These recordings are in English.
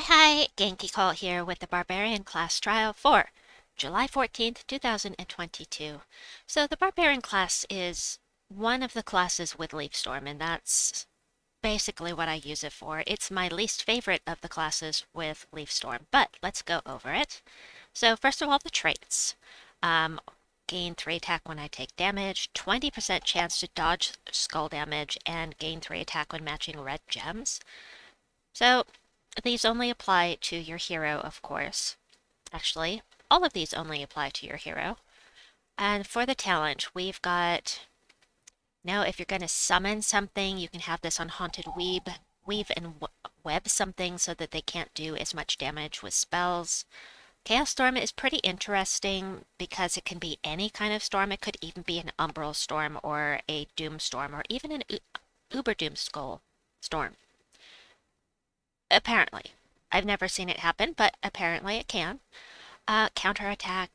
Hi, Genki Call here with the Barbarian class trial for July 14th, 2022. So the Barbarian class is one of the classes with Leaf Storm, and that's basically what I use it for. It's my least favorite of the classes with Leaf Storm, but let's go over it. So first of all, the traits. Um, Gain 3 attack when I take damage, 20% chance to dodge skull damage, and gain 3 attack when matching red gems. So these only apply to your hero, of course. Actually, all of these only apply to your hero. And for the talent, we've got... Now, if you're going to summon something, you can have this on Haunted Weave and web something so that they can't do as much damage with spells. Chaos Storm is pretty interesting because it can be any kind of storm. It could even be an Umbral Storm or a Doom Storm or even an Uber Doom Skull Storm. Apparently. I've never seen it happen, but apparently it can. Counterattack,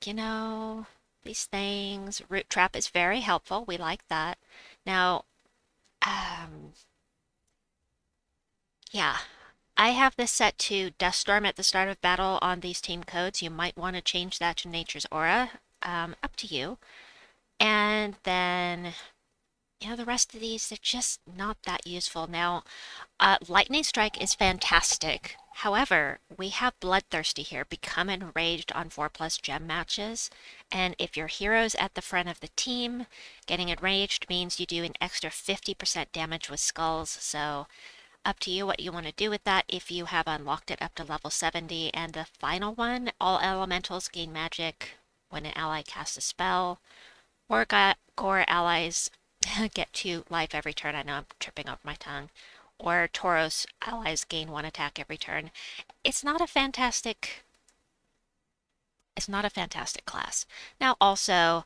these things. Root Trap is very helpful. We like that. Now, um, yeah, I have this set to Dust Storm at the start of battle on these team codes. You might want to change that to Nature's Aura. Up to you. And then, the rest of these, they're just not that useful. Now, Lightning Strike is fantastic. However, we have Bloodthirsty here, become enraged on 4+ gem matches, and if your hero's at the front of the team, getting enraged means you do an extra 50% damage with skulls, so up to you what you want to do with that if you have unlocked it up to level 70. And the final one, all elementals gain magic when an ally casts a spell. Gore allies get 2 life every turn. I know I'm tripping over my tongue. Or Tauros allies gain 1 attack every turn. It's not a fantastic class. Now also,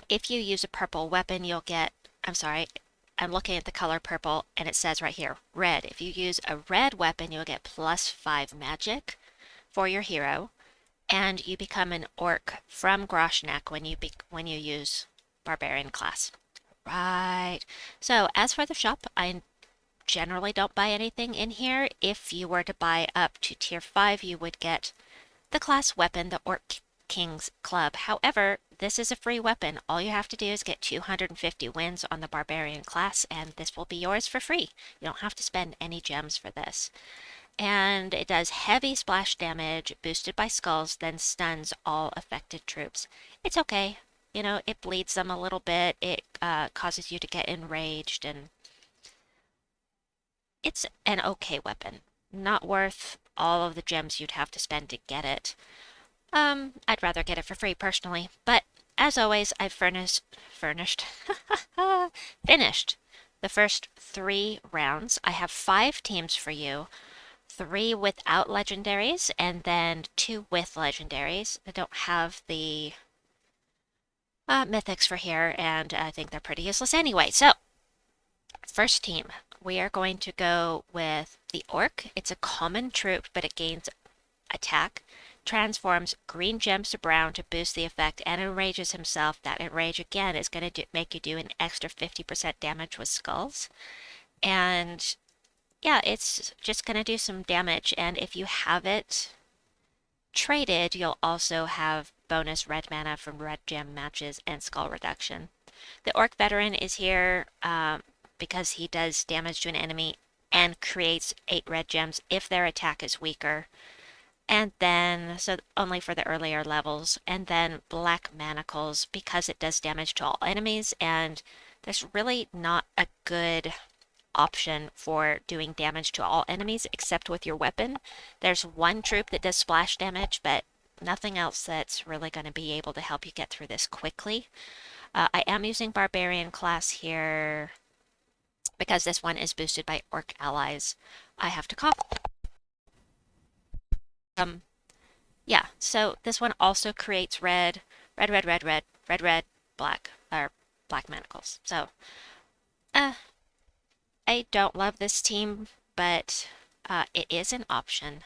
if you use a purple weapon, you'll get, I'm looking at the color purple and it says right here, red. If you use a red weapon, you'll get +5 magic for your hero, and you become an orc from Gar'Nok when you use Barbarian class. Right. So as for the shop, I generally don't buy anything in here. If you were to buy up to tier 5, you would get the class weapon, the Orc King's Club. However, this is a free weapon. All you have to do is get 250 wins on the Barbarian class, and this will be yours for free. You don't have to spend any gems for this. And it does heavy splash damage, boosted by skulls, then stuns all affected troops. It's okay. It bleeds them a little bit. It causes you to get enraged, and it's an okay weapon. Not worth all of the gems you'd have to spend to get it. I'd rather get it for free personally, but as always, I've finished the first 3 rounds. I have 5 teams for you, 3 without legendaries, and then 2 with legendaries. I don't have the mythics for here, and I think they're pretty useless anyway. So, first team, we are going to go with the Orc. It's a common troop, but it gains attack, transforms green gems to brown to boost the effect, and enrages himself. That enrage again is going to make you do an extra 50% damage with skulls. And yeah, it's just going to do some damage, and if you have it traded, you'll also have bonus red mana from red gem matches and skull reduction. The Orc Veteran is here because he does damage to an enemy and creates 8 red gems if their attack is weaker. And then, so only for the earlier levels. And then Black Manacles because it does damage to all enemies, and there's really not a good option for doing damage to all enemies except with your weapon. There's one troop that does splash damage, but nothing else that's really going to be able to help you get through this quickly. I am using Barbarian class here because this one is boosted by Orc allies. I have to cough. Yeah, so this one also creates red, black, or black manacles. So, I don't love this team, but it is an option.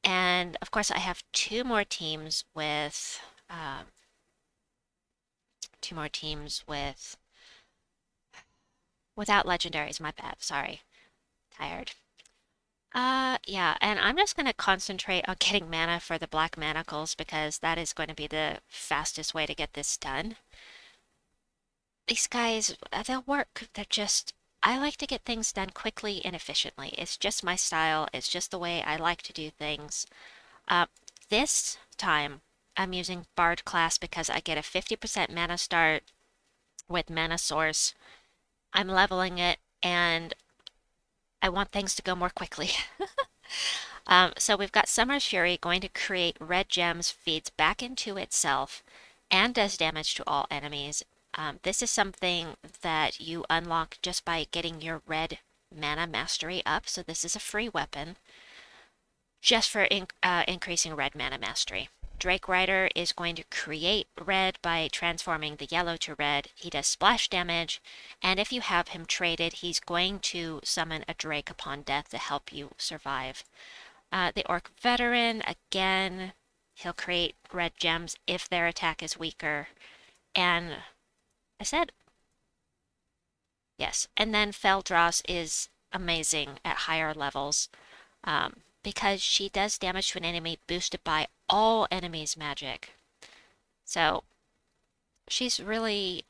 And of course, I have 2 more teams with without legendaries. My bad. Sorry, tired. Yeah, and I'm just going to concentrate on getting mana for the black manacles because that is going to be the fastest way to get this done. These guys, they'll work. They're just, I like to get things done quickly and efficiently. It's just my style. It's just the way I like to do things. Uh, this time, I'm using Bard class because I get a 50% mana start with mana source. I'm leveling it, and I want things to go more quickly. So we've got Summer's Fury going to create red gems, feeds back into itself, and does damage to all enemies. This is something that you unlock just by getting your red mana mastery up. So this is a free weapon just for increasing red mana mastery. Drake Rider is going to create red by transforming the yellow to red. He does splash damage, and if you have him traded, he's going to summon a Drake upon death to help you survive. The Orc Veteran, again, he'll create red gems if their attack is weaker. And I said, yes. And then Fel'Dras is amazing at higher levels because she does damage to an enemy boosted by all enemies' magic. So she's really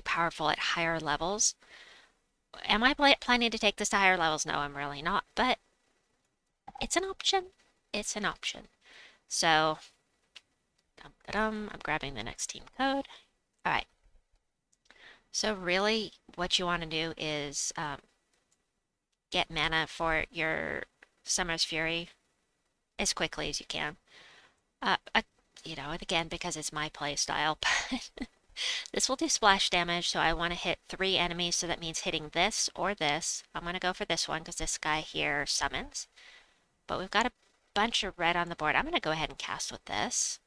powerful at higher levels. Am I planning to take this to higher levels? No, I'm really not. But it's an option. It's an option. So, I'm grabbing the next team code. All right. So really, what you want to do is get mana for your Summer's Fury as quickly as you can. You know, and again, because it's my play style, but this will do splash damage, so I want to hit 3 enemies, so that means hitting this or this. I'm going to go for this one because this guy here summons. But we've got a bunch of red on the board. I'm going to go ahead and cast with this.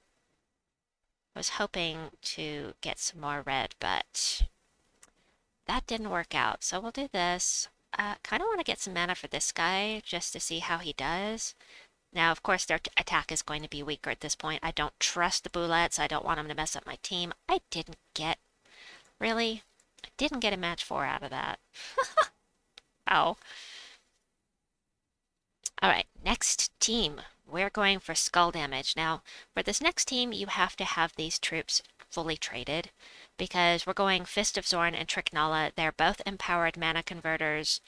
I was hoping to get some more red, but that didn't work out. So we'll do this. Kind of want to get some mana for this guy just to see how he does. Now, of course, their attack is going to be weaker at this point. I don't trust the bullets. I don't want them to mess up my team. I didn't get, really? I didn't get a match 4 out of that. Oh. All right, next team. We're going for skull damage. Now, for this next team, you have to have these troops fully traded because we're going Fist of Zorn and Trk'Nala. They're both empowered mana converters.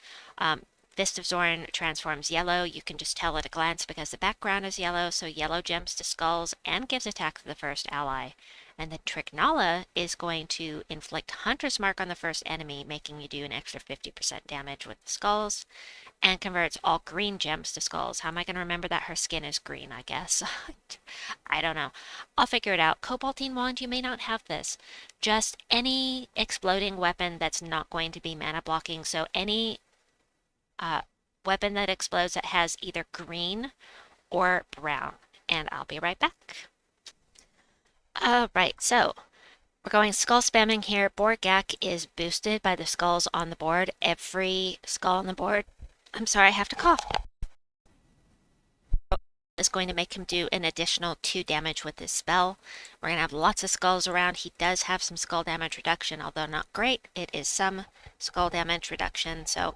Fist of Zorn transforms yellow. You can just tell at a glance because the background is yellow, so yellow gems to skulls and gives attack to the first ally. And then Trk'Nala is going to inflict Hunter's Mark on the first enemy, making you do an extra 50% damage with the skulls, and converts all green gems to skulls. How am I going to remember that her skin is green, I guess? I don't know. I'll figure it out. Cobaltine Wand, you may not have this. Just any exploding weapon that's not going to be mana blocking. So any weapon that explodes that has either green or brown. And I'll be right back. Right, so we're going skull spamming here. Bor'Gakk is boosted by the skulls on the board. Every skull on the board, I'm sorry, I have to cough, is going to make him do an additional 2 damage with his spell. We're going to have lots of skulls around. He does have some skull damage reduction, although not great. It is some skull damage reduction. So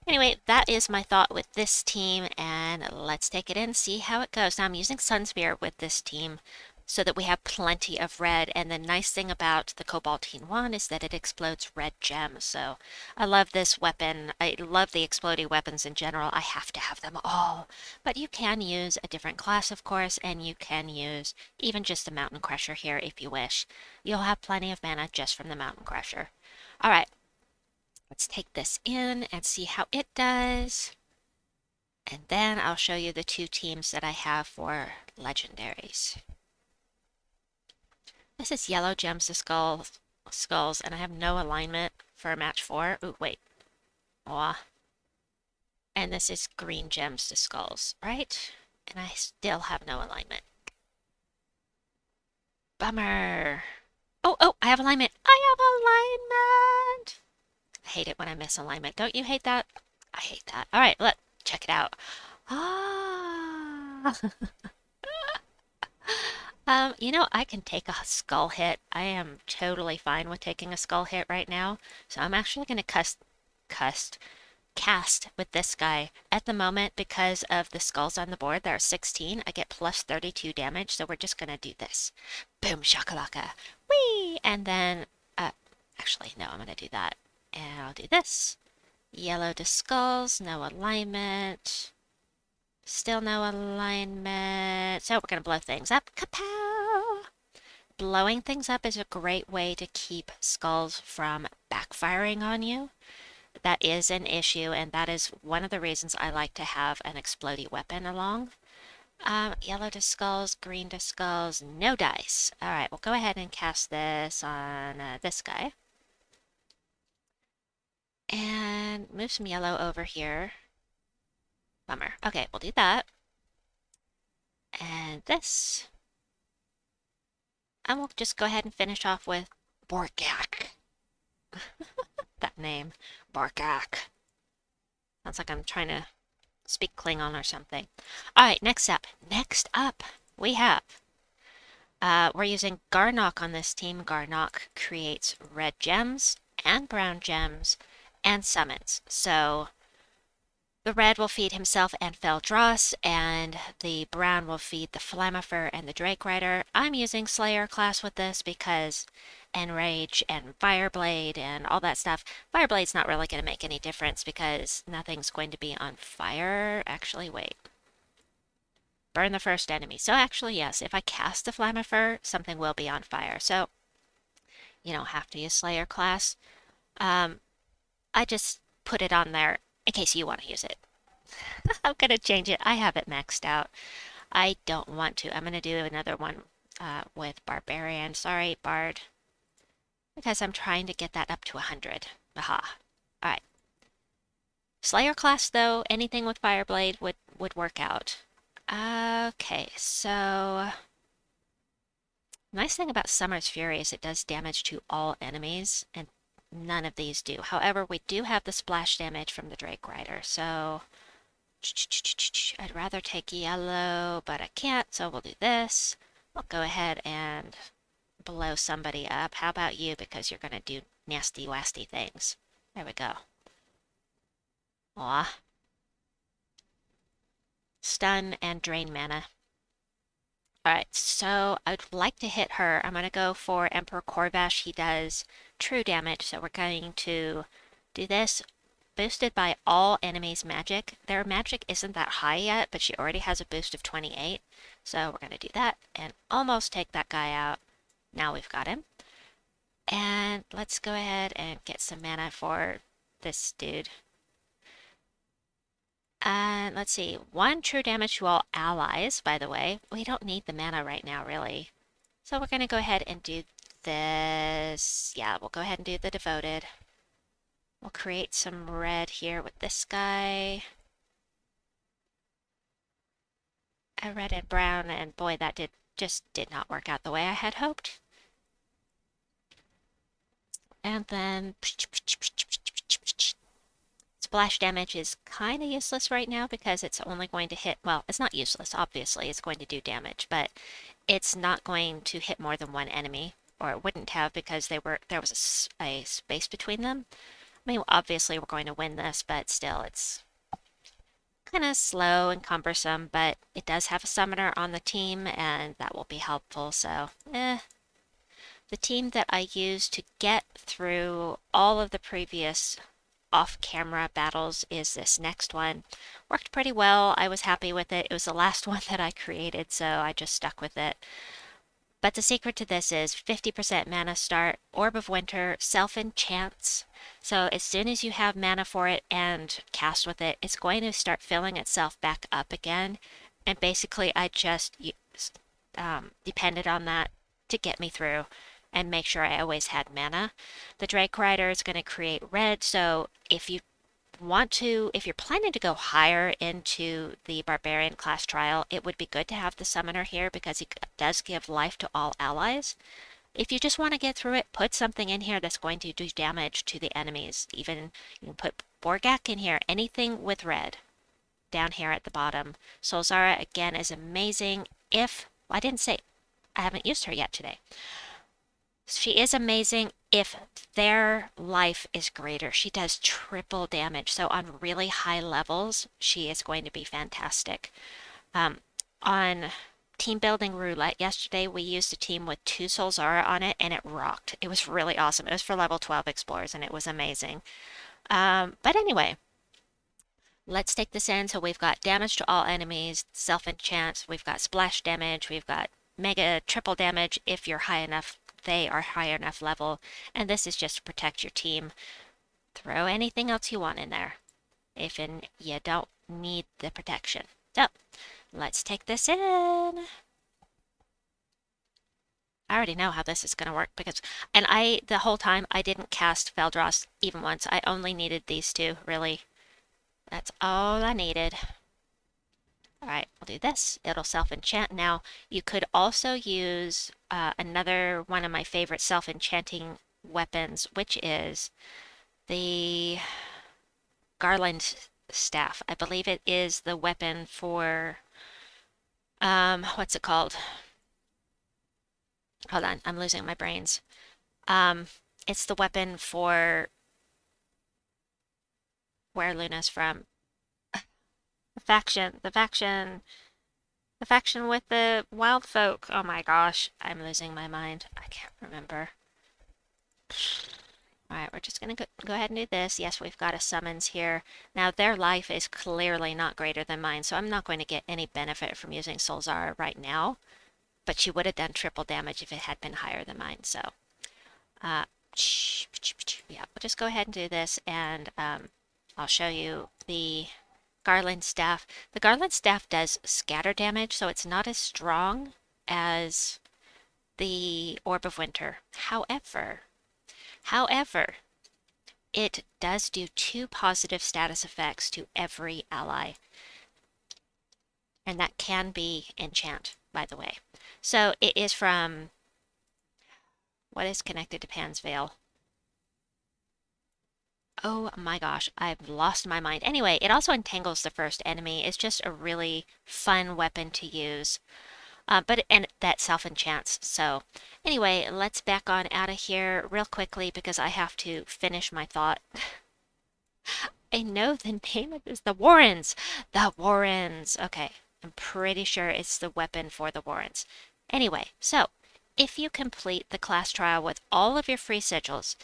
anyway, that is my thought with this team, and let's take it in, see how it goes. Now I'm using Sunspear with this team so that we have plenty of red, and the nice thing about the Cobaltine Wand is that it explodes red gems. So I love this weapon. I love the exploding weapons in general. I have to have them all. But you can use a different class, of course, and you can use even just the Mountain Crusher here if you wish. You'll have plenty of mana just from the Mountain Crusher. All right. Let's take this in and see how it does. And then I'll show you the 2 teams that I have for Legendaries. This is yellow gems to skulls, and I have no alignment for match 4. Ooh, wait. Aw. And this is green gems to skulls, right? And I still have no alignment. Bummer. Oh, I have alignment. I have alignment. I hate it when I miss alignment. Don't you hate that? I hate that. All right, look, check it out. Ah. You know, I can take a skull hit. I am totally fine with taking a skull hit right now. So I'm actually going to cast with this guy. At the moment, because of the skulls on the board, there are 16, I get plus 32 damage, so we're just gonna do this. Boom shakalaka. Whee! And then, actually, no, I'm gonna do that. And I'll do this. Yellow to skulls, no alignment. Still no alignment. So we're gonna blow things up. Kapow! Blowing things up is a great way to keep skulls from backfiring on you. That is an issue, and that is one of the reasons I like to have an explodey weapon along. Yellow to skulls, green to skulls, no dice. All right, we'll go ahead and cast this on this guy. And move some yellow over here. Bummer. Okay, we'll do that. And this. And we'll just go ahead and finish off with Bor'Gakk. That name, Bor'Gakk. Sounds like I'm trying to speak Klingon or something. All right, next up, we have, we're using Gar'Nok on this team. Gar'Nok creates red gems and brown gems and summons. So the red will feed himself and Fel'Dras, and the brown will feed the Flammifer and the Drake Rider. I'm using Slayer class with this because Enrage and Fireblade and all that stuff. Fireblade's not really going to make any difference because nothing's going to be on fire. Actually, wait. Burn the first enemy. So actually, yes, if I cast the Flammifer, something will be on fire. So you don't have to use Slayer class. I just put it on there in case you want to use it. I'm going to change it. I have it maxed out. I don't want to. I'm going to do another one with Barbarian. Sorry, Bard. Because I'm trying to get that up to 100. Aha. Alright. Slayer class, though, anything with Fireblade would work out. Okay, so... Nice thing about Summer's Fury is it does damage to all enemies, and none of these do. However, we do have the splash damage from the Drake Rider, so... I'd rather take yellow, but I can't, so we'll do this. I'll go ahead and blow somebody up. How about you? Because you're going to do nasty, wasty things. There we go. Aw. Stun and drain mana. Alright, so I'd like to hit her. I'm going to go for Emperor Corvash. He does true damage, so we're going to do this. Boosted by all enemies' magic. Their magic isn't that high yet, but she already has a boost of 28. So we're going to do that and almost take that guy out. Now we've got him. And let's go ahead and get some mana for this dude. And let's see, 1 true damage to all allies, by the way. We don't need the mana right now, really. So we're going to go ahead and do this. Yeah, we'll go ahead and do the Devoted. We'll create some red here with this guy. A red and brown, and boy, that just did not work out the way I had hoped. And then splash damage is kind of useless right now because it's only going to hit, well, it's not useless, obviously, it's going to do damage, but it's not going to hit more than one enemy, or it wouldn't have because there was a space between them. I mean, obviously we're going to win this, but still, it's kind of slow and cumbersome, but it does have a summoner on the team, and that will be helpful, so, The team that I used to get through all of the previous off-camera battles is this next one. Worked pretty well. I was happy with it. It was the last one that I created, so I just stuck with it. But the secret to this is 50% mana start, Orb of Winter, self-enchants. So as soon as you have mana for it and cast with it, it's going to start filling itself back up again. And basically I just depended on that to get me through and make sure I always had mana. The Drake Rider is going to create red, so if you're planning to go higher into the Barbarian class trial, it would be good to have the Summoner here because he does give life to all allies. If you just want to get through it, put something in here that's going to do damage to the enemies. Even you can put Bor'Gakk in here, anything with red down here at the bottom. Solzara, again, is amazing. I haven't used her yet today. She is amazing if their life is greater. She does triple damage. So on really high levels, she is going to be fantastic. Um, on team building roulette yesterday, we used a team with 2 Solzara on it, and it rocked. It was really awesome. It was for level 12 explorers, and it was amazing. But anyway, let's take this in. So we've got damage to all enemies, self-enchant, we've got splash damage, we've got mega triple damage if you're high enough, they are high enough level, and this is just to protect your team. Throw anything else you want in there if you don't need the protection. So let's take this in. I already know how this is going to work because, and the whole time I didn't cast Fel'Dras even once. I only needed these two, really. That's all I needed. All right, I'll do this. It'll self-enchant. Now, you could also use another one of my favorite self-enchanting weapons, which is the Garland staff. I believe it is the weapon for, what's it called? Hold on, I'm losing my brains. It's the weapon for where Luna's from. The faction with the wild folk. Oh my gosh, I'm losing my mind. I can't remember. Alright, we're just gonna go ahead and do this. Yes, we've got a summons here. Now, their life is clearly not greater than mine, so I'm not going to get any benefit from using Solzara right now. But she would have done triple damage if it had been higher than mine, so. Yeah, we'll just go ahead and do this, and I'll show you the Garland staff. The Garland staff does scatter damage, so it's not as strong as the Orb of Winter. However, it does do 2 positive status effects to every ally. And that can be enchant, by the way. So it is from, what is connected to Pan's Veil? Oh my gosh, I've lost my mind. Anyway, it also entangles the first enemy. It's just a really fun weapon to use. And that self-enchants. So anyway, let's back on out of here real quickly because I have to finish my thought. I know the name of this. The Warrens. The Warrens. Okay, I'm pretty sure it's the weapon for the Warrens. Anyway, so if you complete the class trial with all of your free sigils,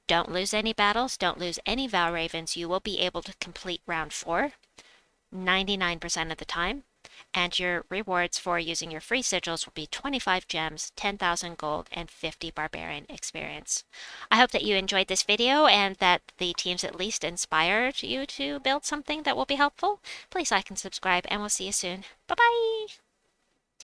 don't lose any battles, don't lose any Vow Ravens, you will be able to complete round 4 99% of the time. And your rewards for using your free sigils will be 25 gems, 10,000 gold, and 50 Barbarian experience. I hope that you enjoyed this video and that the teams at least inspired you to build something that will be helpful. Please like and subscribe, and we'll see you soon. Bye-bye!